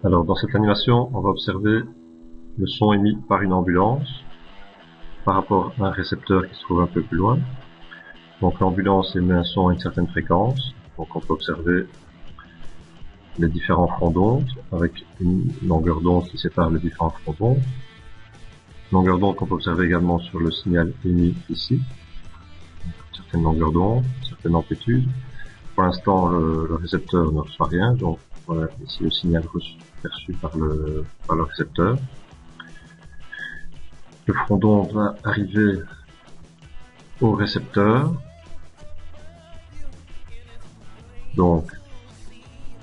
Alors dans cette animation, on va observer le son émis par une ambulance par rapport à un récepteur qui se trouve un peu plus loin. Donc l'ambulance émet un son à une certaine fréquence, donc on peut observer les différents fronts d'onde avec une longueur d'onde qui sépare les différents fronts d'onde. Longueur d'onde qu'on peut observer également sur le signal émis ici, donc une certaine longueur d'onde, une certaine amplitude. Pour l'instant le récepteur ne reçoit rien, donc voilà ici le signal perçu par le récepteur. Le front d'onde va arriver au récepteur. Donc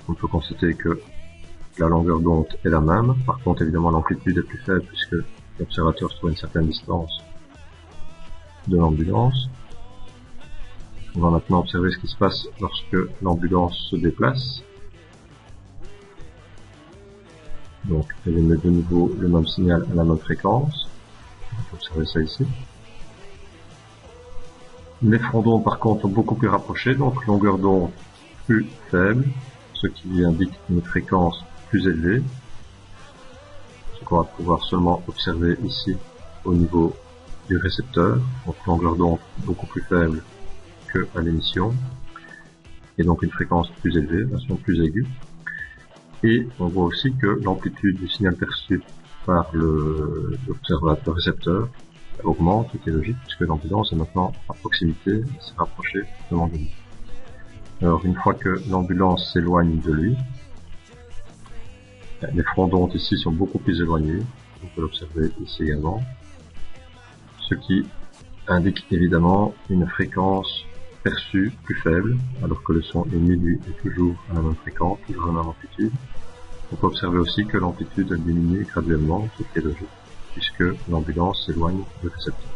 on peut constater que la longueur d'onde est la même. Par contre évidemment l'amplitude est plus faible puisque l'observateur se trouve à une certaine distance de l'ambulance. On va maintenant observer ce qui se passe lorsque l'ambulance se déplace. Donc elle émet de nouveau le même signal à la même fréquence. On peut observer ça ici. Les fronts d'onde par contre sont beaucoup plus rapprochés, donc longueur d'onde plus faible, ce qui indique une fréquence plus élevée. Ce qu'on va pouvoir seulement observer ici au niveau du récepteur, donc longueur d'onde beaucoup plus faible que à l'émission, et donc une fréquence plus élevée, un son plus aigu. Et on voit aussi que l'amplitude du signal perçu par le récepteur augmente, ce qui est logique, puisque l'ambulance est maintenant à proximité, s'est rapprochée de lui. Alors une fois que l'ambulance s'éloigne de lui, les fronts d'onde ici sont beaucoup plus éloignés, on peut l'observer ici également, ce qui indique évidemment une fréquence perçue plus faible, alors que le son émis lui est toujours à la même fréquence, toujours à la même amplitude. On peut observer aussi que l'amplitude diminue graduellement, ce qui est logique, puisque l'ambulance s'éloigne du récepteur.